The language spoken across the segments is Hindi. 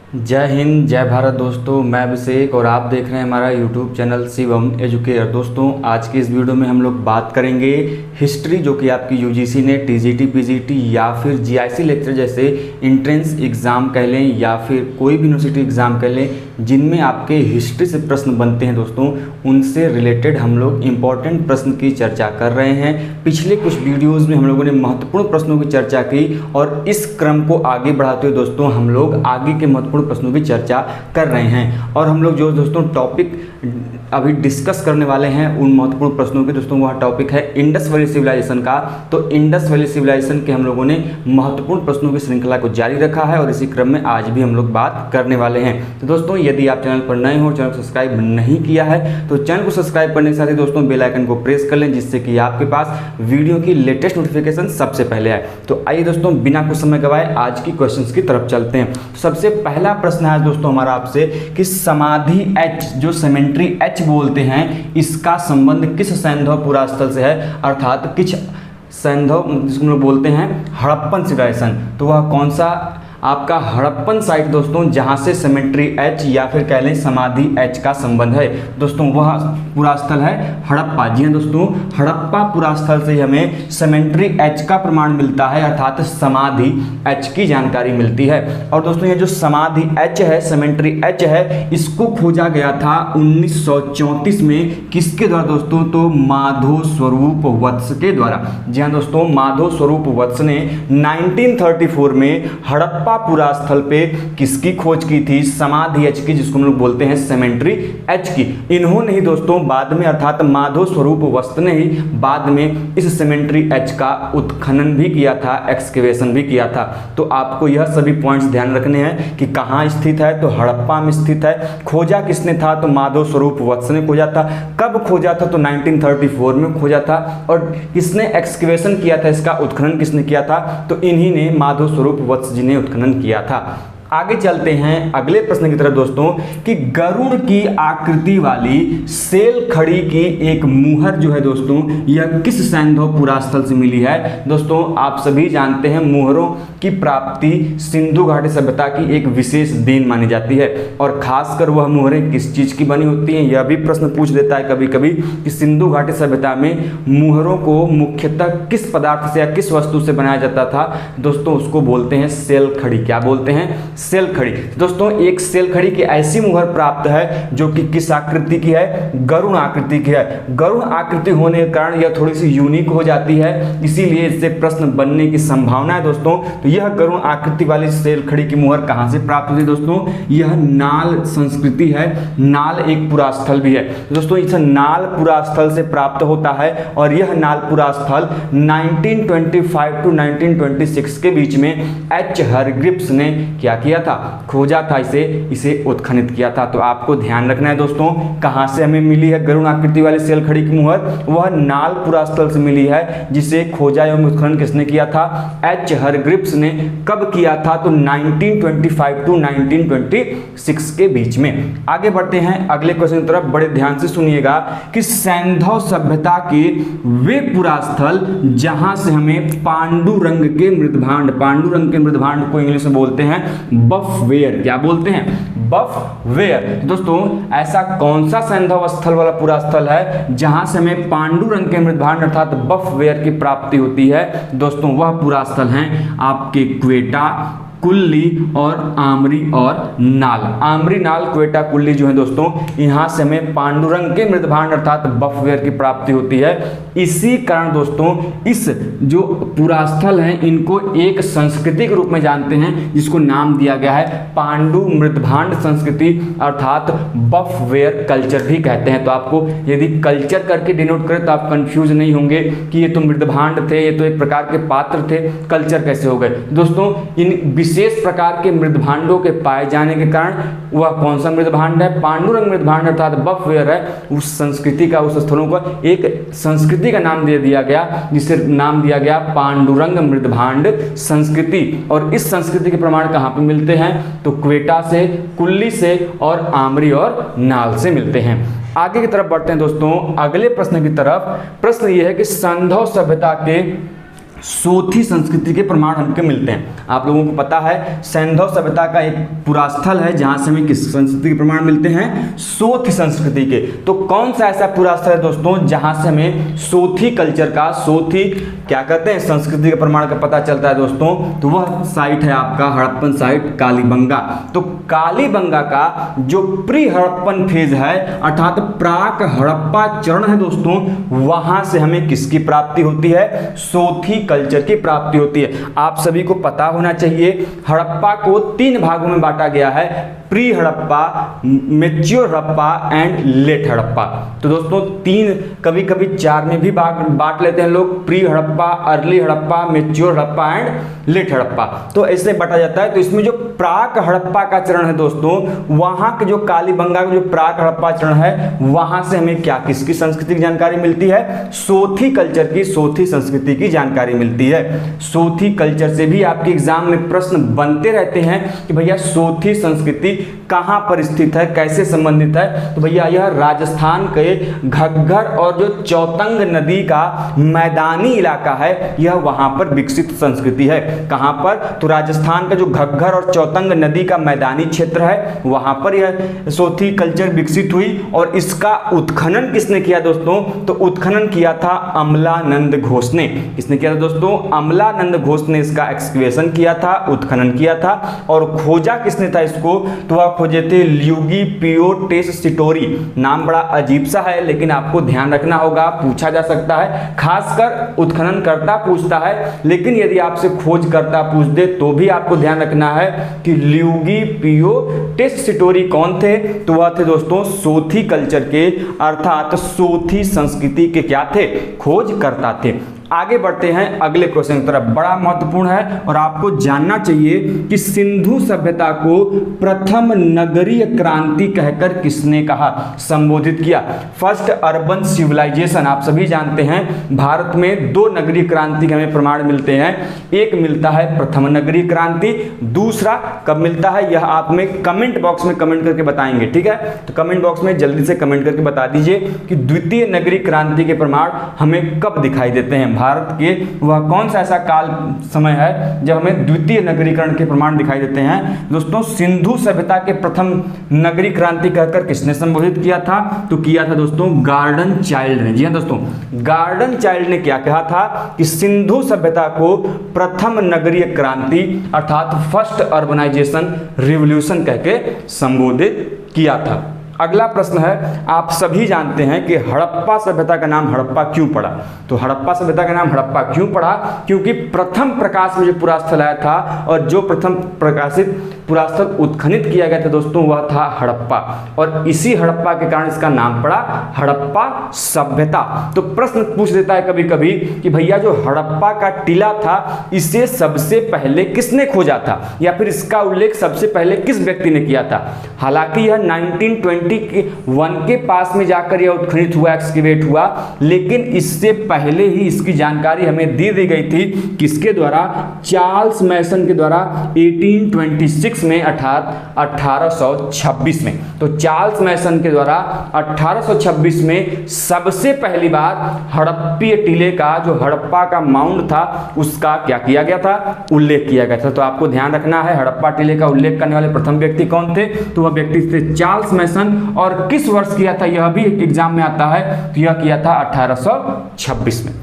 जय हिंद जय भारत दोस्तों, मैं अभिषेक और आप देख रहे हैं हमारा यूट्यूब चैनल शिवम एजुकेयर। दोस्तों आज की इस वीडियो में हम लोग बात करेंगे हिस्ट्री, जो कि आपकी यूजीसी ने टीजीटी पीजीटी या फिर जीआईसी लेक्चर जैसे इंट्रेंस एग्ज़ाम कह लें या फिर कोई भी यूनिवर्सिटी एग्ज़ाम कह लें जिनमें आपके हिस्ट्री से प्रश्न बनते हैं दोस्तों, उनसे रिलेटेड हम लोग इम्पॉर्टेंट प्रश्न की चर्चा कर रहे हैं। पिछले कुछ वीडियोज़ में हम लोगों ने महत्वपूर्ण प्रश्नों की चर्चा की और इस क्रम को आगे बढ़ाते हुए दोस्तों हम लोग आगे के महत्वपूर्ण प्रश्नों की चर्चा कर रहे हैं। और हम लोग जो दोस्तों टॉपिक अभी डिस्कस करने वाले हैं उन महत्वपूर्ण प्रश्नों के दोस्तों वह टॉपिक है इंडस वैली सिविलाइजेशन का। तो इंडस वैली सिविलाइजेशन के हम लोगों ने महत्वपूर्ण प्रश्नों की श्रृंखला को जारी रखा है और इसी क्रम में आज भी हम लोग बात करने वाले हैं। तो दोस्तों यदि आप चैनल पर नए हो, चैनल को सब्सक्राइब नहीं किया है तो चैनल को सब्सक्राइब करने के साथ ही दोस्तों बेल आइकन को प्रेस कर लें, जिससे कि आपके पास वीडियो की लेटेस्ट नोटिफिकेशन सबसे पहले आए। तो आइए दोस्तों बिना कुछ समय गवाए आज की क्वेश्चंस की तरफ चलते हैं। सबसे पहला प्रश्न है दोस्तों हमारा आपसे कि समाधि एच, जो सेमेंट्री एच बोलते हैं, इसका संबंध किस सैंधव पुरास्थल से है, अर्थात किस सैंधव जिसको हम लोग बोलते हैं हड़प्पन सिविलाइजेशन। तो वह कौन सा आपका हड़प्पन साइट दोस्तों जहां से सेमेंट्री एच या फिर कह लें समाधि एच का संबंध है दोस्तों, वह पुरास्थल है हड़प्पा। जी हाँ दोस्तों, हड़प्पा पुरास्थल से हमें सेमेंट्री एच का प्रमाण मिलता है, अर्थात समाधि एच की जानकारी मिलती है। और दोस्तों ये जो समाधि एच है, सेमेंट्री एच है, इसको खोजा गया था 1934 में। किसके द्वारा दोस्तों? तो माधो स्वरूप वत्स के द्वारा। जी हाँ दोस्तों, माधो स्वरूप वत्स ने 1934 में हड़प्पा पुरास्थल पे किसकी खोज की थी? समाधि एच की, जिसको हम लोग बोलते हैं सेमेंट्री एच की। इन्होंने ही दोस्तों बाद में, अर्थात माधव स्वरूप वस्त ने ही बाद में इस सेमेंट्री एच का उत्खनन भी किया था, एक्सकेवेशन भी किया था। तो आपको यह सभी पॉइंट्स ध्यान रखने हैं कि कहाँ स्थित है, तो हड़प्पा में स्थित है। खोजा किसने था? तो माधव स्वरूप वत्स ने खोजा था। कब खोजा था? तो 1934 में खोजा था। और किसने एक्सकेवेशन किया था, इसका उत्खनन किसने किया था? तो इन्हीं ने, माधव स्वरूप वत्स जी ने उत्खनन किया था। आगे चलते हैं अगले प्रश्न की तरफ दोस्तों कि गरुड़ की आकृति वाली सेल खड़ी की एक मुहर जो है दोस्तों, यह किस सैंधव पुरास्थल से मिली है? दोस्तों आप सभी जानते हैं मुहरों की प्राप्ति सिंधु घाटी सभ्यता की एक विशेष देन मानी जाती है। और खासकर वह मुहरें किस चीज की बनी होती हैं, यह भी प्रश्न पूछ देता है कभी कभी कि सिंधु घाटी सभ्यता में मुहरों को मुख्यतः किस पदार्थ से या किस वस्तु से बनाया जाता था? दोस्तों उसको बोलते हैं सेल खड़ी। क्या बोलते हैं? सेल खड़ी। दोस्तों एक सेल खड़ी की ऐसी मुहर प्राप्त है जो कि किस आकृति की है? गरुड़ आकृति की है। गरुड़ आकृति होने के कारण यह थोड़ी सी यूनिक हो जाती है, इसीलिए इससे प्रश्न बनने की संभावना है दोस्तों। तो यह गरुड़ आकृति वाली सेल खड़ी की मुहर कहां से प्राप्त हुई दोस्तों? यह नाल संस्कृति है। नाल एक पुरास्थल भी है दोस्तों, इस नाल पुरास्थल से प्राप्त होता है। और यह नाल पुरास्थल 1925 टू 1926 के बीच में एच हरग्रिप्स ने क्या किया था? खोजा था, इसे उत्खनित किया था। तो आपको ध्यान रखना है दोस्तों, कहां से हमें मिली है गरुड़ आकृति वाली सेल खड़ी की मुहर? वह नाल पुरास्थल से मिली है, जिसे खोजा एवं उत्खनन किसने किया था? एच हरग्रिप्स ने। कब किया था? तो 1925 टू 1926 के बीच में। आगे बढ़ते हैं अगले क्वेश्चन की तरफ, बड़े ध्यान से सुनिएगा कि सैंधव सभ्यता के वे पुरास्थल जहां से हमें पांडुरंग के मृदभांड, पांडुरंग के मृदभांड को इंग्लिश में बोलते हैं बफवेयर। क्या बोलते हैं? बफवेयर। दोस्तों ऐसा कौन सा सैंधव स्थल वाला पुरास्थल है जहां से हमें पांडुरंग के मृदभांड अर्थात बफवेयर की प्राप्ति होती है? दोस्तों वह पुरास्थल हैं आपके क्वेटा, कुल्ली और आमरी और नाल। आमरी, नाल, क्वेटा, कुल्ली जो है दोस्तों, यहाँ से हमें पांडुरंग के मृदभांड अर्थात बफवेयर की प्राप्ति होती है। इसी कारण दोस्तों इस जो पुरास्थल हैं इनको एक संस्कृति के रूप में जानते हैं, जिसको नाम दिया गया है पांडु मृदभांड संस्कृति अर्थात बफवेयर कल्चर भी कहते हैं। तो आपको यदि कल्चर करके डिनोट करें तो आप कंफ्यूज नहीं होंगे कि ये तो मृदभांड थे, ये तो एक प्रकार के पात्र थे, कल्चर कैसे हो गए? दोस्तों इन विशेष प्रकार के मृदभांडों के पाए जाने के कारण वह कौन सा मृदभांड है? पांडुरंग मृदभांड अर्थात बफवेयर है। उस संस्कृति का, उस स्थलों का एक संस्कृति का नाम दे दिया गया, जिसे नाम दिया गया पांडुरंग मृदभांड संस्कृति। और इस संस्कृति के प्रमाण कहाँ पे मिलते हैं? तो क्वेटा से, कुल्ली से और आमरी और नाल से मिलते हैं। आगे की तरफ बढ़ते हैं दोस्तों अगले प्रश्न की तरफ। प्रश्न यह है कि सैंधव सभ्यता के सोथी संस्कृति के प्रमाण हमको मिलते हैं। आप लोगों को पता है सैंधव सभ्यता का एक पुरास्थल है जहां से हमें किस संस्कृति के प्रमाण मिलते हैं, सोथी संस्कृति के। तो कौन सा ऐसा पुरास्थल है दोस्तों जहां से हमें सोथी कल्चर का, सोथी क्या कहते हैं, संस्कृति के प्रमाण का पता चलता है दोस्तों? तो वह साइट है आपका हड़प्पन साइट कालीबंगा। तो कालीबंगा का जो प्री हड़प्पन फेज है अर्थात प्राक हड़प्पा चरण है दोस्तों, वहां से हमें किसकी प्राप्ति होती है, सोथी कल्चर की प्राप्ति होती है। आप सभी को पता होना चाहिए हड़प्पा को 3 भागों में बांटा गया है, pre Harappa, mature Harappa and let Harappa. तो दोस्तों 3, कभी कभी 4 में भी बांट लेते हैं लोग, pre Harappa, early Harappa, mature Harappa and let Harappa. तो ऐसे बांटा जाता है। तो इसमें जो प्राक हड़प्पा का चरण है दोस्तों, वहां के जो कालीबंगा का जो प्राक हड़प्पा चरण है वहां से हमें क्या, किसकी संस्कृति की जानकारी मिलती है, सोथी कल्चर की, सोथी संस्कृति की जानकारी मिलती है। सोथी कल्चर से भी आपके एग्जाम में प्रश्न बनते रहते हैं कि भैया सोथी संस्कृति कहां पर स्थित है, कैसे संबंधित है? तो भैया यह राजस्थान के घग्गर और जो चौतंग नदी का मैदानी इलाका है, यह वहां पर विकसित संस्कृति है। कहां पर? तो राजस्थान का जो घग्गर और चौतंग नदी का मैदानी क्षेत्र है वहां पर यह सोथी कल्चर विकसित हुई। और इसका उत्खनन किसने किया दोस्तों? तो उत्खनन किया था अमलानंद घोष ने। किसने किया था दोस्तों? अमलानंद घोष ने इसका एक्सकवेशन किया था, उत्खनन किया था। और खोजा किसने था इसको? तो वह खोजे थे ल्यूगी पियो टेस्सिटोरी। नाम बड़ा अजीब सा है लेकिन आपको ध्यान रखना होगा, पूछा जा सकता है, खासकर उत्खनन करता पूछता है, लेकिन यदि आपसे खोज करता पूछ दे तो भी आपको ध्यान रखना है कि ल्यूगी पियो टेस्सिटोरी कौन थे? तो वह थे दोस्तों सोथी कल्चर के अर्थात सोथी संस्कृति के क्या थे, खोज करता थे। आगे बढ़ते हैं अगले क्वेश्चन की तरफ, बड़ा महत्वपूर्ण है और आपको जानना चाहिए कि सिंधु सभ्यता को प्रथम नगरीय क्रांति कहकर किसने कहा, संबोधित किया? First urban civilisation. आप सभी जानते हैं भारत में 2 नगरीय क्रांति के हमें प्रमाण मिलते हैं। एक मिलता है प्रथम नगरीय क्रांति, दूसरा कब मिलता है यह आप में कमेंट बॉक्स में कमेंट करके बताएंगे, ठीक है? तो कमेंट बॉक्स में जल्दी से कमेंट करके बता दीजिए कि द्वितीय नगरीय क्रांति के प्रमाण हमें कब दिखाई देते हैं भारत के। वह कौन सा ऐसा काल समय है जब हमें द्वितीय नगरीकरण के प्रमाण दिखाई देते हैं? दोस्तों सिंधु सभ्यता के प्रथम नगरीय क्रांति कहकर किसने संबोधित किया था? तो किया था दोस्तों गार्डन चाइल्ड ने। जी हाँ दोस्तों, गार्डन चाइल्ड ने क्या कहा था कि सिंधु सभ्यता को प्रथम नगरीय क्रांति अर्थात फर्स्ट अर्बनाइजेशन रिवॉल्यूशन कहके संबोधित किया था। अगला प्रश्न है, आप सभी जानते हैं कि हड़प्पा सभ्यता का नाम हड़प्पा क्यों पड़ा? तो हड़प्पा सभ्यता का नाम हड़प्पा क्यों पड़ा? क्योंकि प्रथम प्रकाश में जो पुरास्थल आया था और जो प्रथम प्रकाशित पुरास्थल उत्खनित किया गया था दोस्तों वह था हड़प्पा, और इसी हड़प्पा के कारण इसका नाम पड़ा हड़प्पा सभ्यता। तो प्रश्न पूछ देता है कभी कभी कि भैया जो हड़प्पा का टीला था इसे सबसे पहले किसने खोजा था, या फिर इसका उल्लेख सबसे पहले किस व्यक्ति ने किया था? हालांकि यह 1921 के पास में जाकर यह उत्खनित हुआ, एक्सकेवेट हुआ, लेकिन इससे पहले ही इसकी जानकारी हमें दी गई थी किसके द्वारा? चार्ल्स मैसन के द्वारा 1826 में अर्थात 1826 में। तो चार्ल्स मैसन के द्वारा 1826 में सबसे पहली बार हड़प्पीय टीले का, जो हड़प्पा का माउंड था, उसका क्या किया गया था? उल्लेख किया गया था। तो आपको ध्यान रखना है हड़प्पा टीले का उल्लेख करने वाले प्रथम व्यक्ति कौन थे? तो वह व्यक्ति थे चार्ल्स मैसन। और किस वर्ष किया था यह भी एग्जाम में आता है, तो यह किया था 1826 में।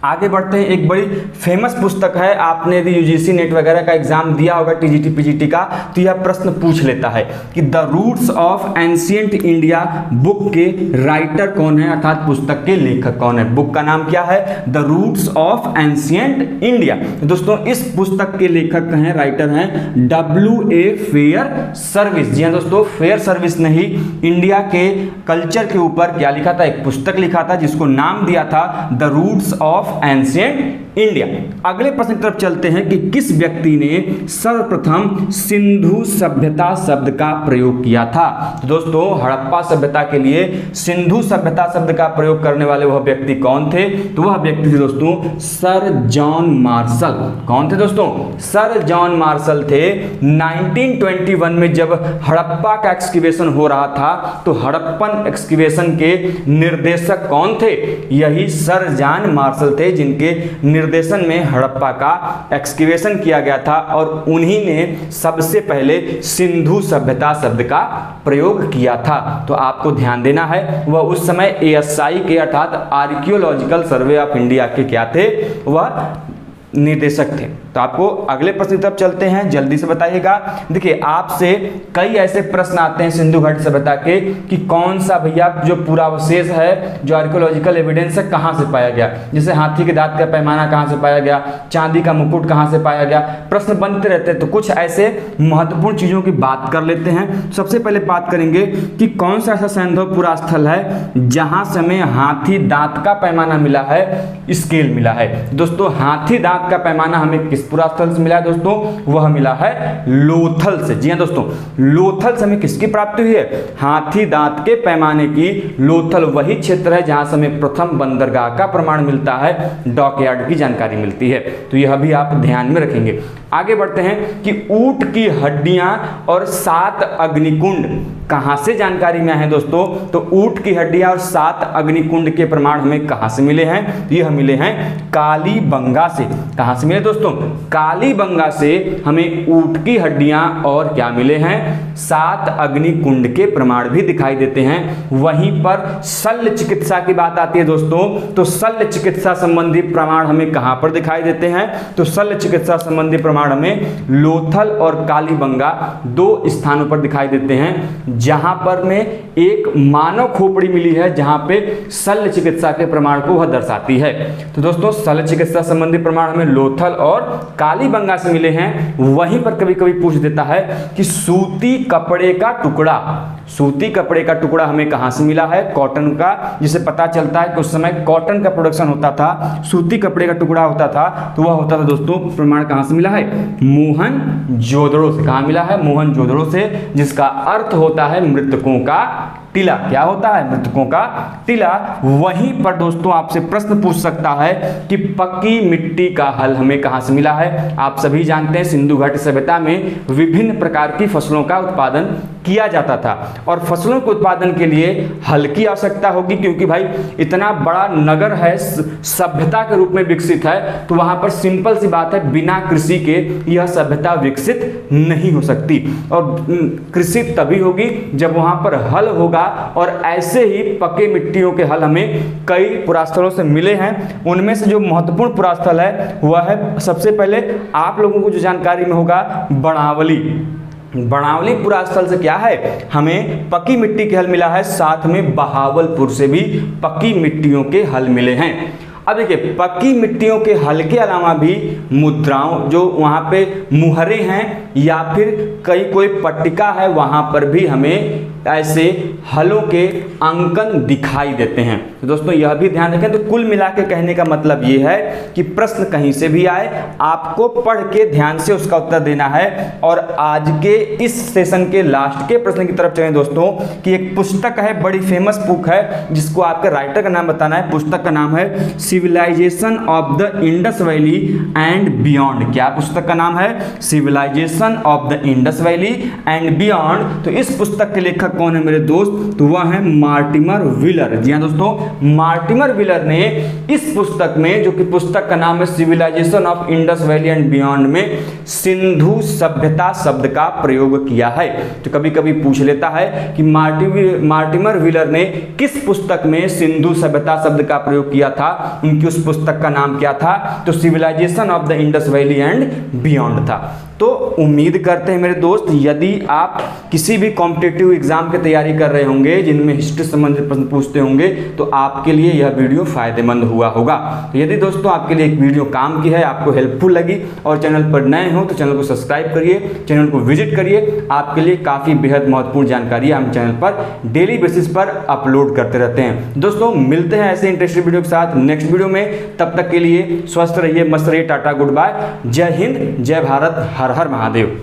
आगे बढ़ते हैं, एक बड़ी फेमस पुस्तक है, आपने यदि यूजीसी नेट वगैरह का एग्जाम दिया होगा टीजीटी पीजीटी का तो यह प्रश्न पूछ लेता है कि the roots of ancient India book के राइटर कौन है, अर्थात पुस्तक के लेखक कौन है? बुक का नाम क्या है? The roots of ancient India. दोस्तों इस पुस्तक के लेखक हैं, राइटर हैं W.A. Fair service. जी हाँ दोस्तों, फेयर सर्विस ने ही इंडिया के कल्चर के ऊपर क्या लिखा था? एक पुस्तक लिखा था जिसको नाम दिया था the roots of ancient India. अगले प्रश्न की तरफ चलते हैं कि किस व्यक्ति ने सर्वप्रथम सिंधु सभ्यता शब्द का प्रयोग किया था? तो दोस्तों हड़प्पा सभ्यता के लिए सिंधु सभ्यता शब्द का प्रयोग करने वाले वह व्यक्ति कौन थे? तो वह व्यक्ति थे दोस्तों सर जॉन मार्शल। कौन थे दोस्तों? सर जॉन मार्शल थे। 1921 में जब हड़प्पा का एक्सकेवेशन हो रहा था तो हड़प्पन एक्सकेवेशन के निर्देशक कौन थे? यही सर जॉन मार्शल थे, जिनके निर्देशन में हड़प्पा का एक्सकेवेशन किया गया था और उन्हीं ने सबसे पहले सिंधु सभ्यता शब्द का प्रयोग किया था। तो आपको ध्यान देना है, वह उस समय ASI के अर्थात आर्कियोलॉजिकल सर्वे ऑफ इंडिया के क्या थे, वह निर्देशक थे। तो आपको अगले प्रश्न की तरफ चलते हैं, जल्दी से बताइएगा। देखिए आपसे कई ऐसे प्रश्न आते हैं सिंधु घाटी सभ्यता के कि कौन सा भैया जो पुरावशेष है, जो आर्कियोलॉजिकल एविडेंस है, कहाँ से पाया गया। जैसे हाथी के दांत का पैमाना कहाँ से पाया गया, चांदी का मुकुट कहाँ से पाया गया, प्रश्न बनते रहते हैं। तो कुछ ऐसे महत्वपूर्ण चीजों की बात कर लेते हैं। सबसे पहले बात करेंगे कि कौन सा ऐसा सैंधव पुरास्थल है जहां से हमें हाथी दांत का पैमाना मिला है, स्केल मिला है। दोस्तों हाथी दांत का पैमाना हमें किस पुरास्थल से मिला है दोस्तों, वह मिला है लोथल से। जी हां दोस्तों, लोथल से हमें किसकी प्राप्ति हुई है, हाथी दांत के पैमाने की। लोथल वही क्षेत्र है जहां से हमें प्रथम बंदरगाह का प्रमाण मिलता है, डॉकयार्ड की जानकारी मिलती है। तो यह भी आप ध्यान में रखेंगे। आगे बढ़ते हैं कि ऊंट की हड्डियां और 7 अग्निकुंड कहां से जानकारी में है दोस्तों। तो ऊंट की हड्डियां और 7 अग्निकुंड के प्रमाण हमें कहां से मिले हैं, यह मिले हैं कालीबंगा से। कहां से मिले दोस्तों, कालीबंगा से हमें ऊंट की हड्डियां और क्या मिले हैं, 7 अग्निकुंड के प्रमाण भी दिखाई देते हैं। वहीं पर शल्य चिकित्सा की बात आती है दोस्तों, तो शल्य चिकित्सा संबंधी प्रमाण हमें कहां पर दिखाई देते हैं, तो शल्य चिकित्सा संबंधी प्रमाण हमें लोथल और कालीबंगा 2 स्थानों पर दिखाई देते हैं, जहां पर में एक मानव खोपड़ी मिली है जहां पे शल्य चिकित्सा के प्रमाण को वह दर्शाती है। तो दोस्तों शल्य चिकित्सा संबंधी प्रमाण हमें लोथल और कालीबंगा से मिले हैं। वहीं पर कभी कभी पूछ देता है कि सूती कपड़े का टुकड़ा, सूती कपड़े का टुकड़ा हमें कहां से मिला है, कॉटन का, जिसे पता चलता है कि उस समय कॉटन का प्रोडक्शन होता था, सूती कपड़े का टुकड़ा होता था। तो वह होता था दोस्तों, प्रमाण कहां से मिला है, मोहनजोदड़ो से। कहां मिला है, मोहनजोदड़ो से, जिसका अर्थ होता है मृतकों का टीला। क्या होता है, मृतकों का टीला। वहीं पर दोस्तों आपसे प्रश्न पूछ सकता है कि पक्की मिट्टी का हल हमें कहां से मिला है। आप सभी जानते हैं सिंधु घाटी सभ्यता में विभिन्न प्रकार की फसलों का उत्पादन किया जाता था और फसलों के उत्पादन के लिए हल की आवश्यकता होगी, क्योंकि भाई इतना बड़ा नगर है, सभ्यता के रूप में विकसित है, तो वहां पर सिंपल सी बात है, बिना कृषि के यह सभ्यता विकसित नहीं हो सकती। और कृषि तभी होगी जब वहां पर हल होगा। और ऐसे ही पक्के मिट्टियों के हल हमें कई पुरास्थलों से मिले हैं। उनमें से जो महत्वपूर्ण पुरास्थल है वह है, सबसे पहले आप लोगों को जो जानकारी में होगा, बड़ावली। बड़ावली पुरास्थल से क्या है, हमें पक्की मिट्टी के हल मिला है, साथ में बहावलपुर से भी पक्की मिट्टियों के हल मिले हैं। अब देखिए पक्की मिट्टियों के हल के अलावा भी मुद्राओं, जो वहाँ पे मुहरे हैं या फिर कोई पट्टिका है, वहाँ पर भी हमें ऐसे हलों के अंकन दिखाई देते हैं। तो दोस्तों यह भी ध्यान रखें। तो कुल मिला के कहने का मतलब ये है कि प्रश्न कहीं से भी आए, आपको पढ़ के ध्यान से उसका उत्तर देना है। और आज के इस सेशन के लास्ट के प्रश्न की तरफ चलें दोस्तों, कि एक पुस्तक है, बड़ी फेमस बुक है, जिसको आपके राइटर का नाम बताना है। पुस्तक का नाम है civilisation of the Indus valley and beyond. क्या पुस्तक का नाम है, civilisation of the Indus valley and beyond. तो इस पुस्तक के लेखक कौन है मेरे दोस्त, तो वह है मार्टिमर व्हीलर। जी हाँ दोस्तों, मार्टिमर व्हीलर ने इस पुस्तक में, जो कि पुस्तक का नाम है civilisation of Indus valley and beyond, में सिंधु सभ्यता शब्द का प्रयोग किया है। तो कभी कभी पूछ लेता है कि मार्टिमर व्हीलर ने किस पुस्तक में सिंधु सभ्यता शब्द का प्रयोग किया था, उनकी उस पुस्तक का नाम क्या था, तो civilisation of the Indus valley and beyond था। तो उम्मीद करते हैं मेरे दोस्त, यदि आप किसी भी कॉम्पिटिटिव एग्जाम की तैयारी कर रहे होंगे जिनमें हिस्ट्री संबंधित प्रश्न पूछते होंगे, तो आपके लिए यह वीडियो फायदेमंद हुआ होगा। तो यदि दोस्तों आपके लिए एक वीडियो काम की है, आपको हेल्पफुल लगी और चैनल पर नए हो तो चैनल को सब्सक्राइब करिए, चैनल को विजिट करिए। आपके लिए काफ़ी बेहद महत्वपूर्ण जानकारी हम चैनल पर डेली बेसिस पर अपलोड करते रहते हैं। दोस्तों मिलते हैं ऐसे इंटरेस्टिंग वीडियो के साथ नेक्स्ट वीडियो में। तब तक के लिए स्वस्थ रहिए, मस्त रहिए, टाटा गुड बाय, जय हिंद, जय भारत, हर हर महादेव।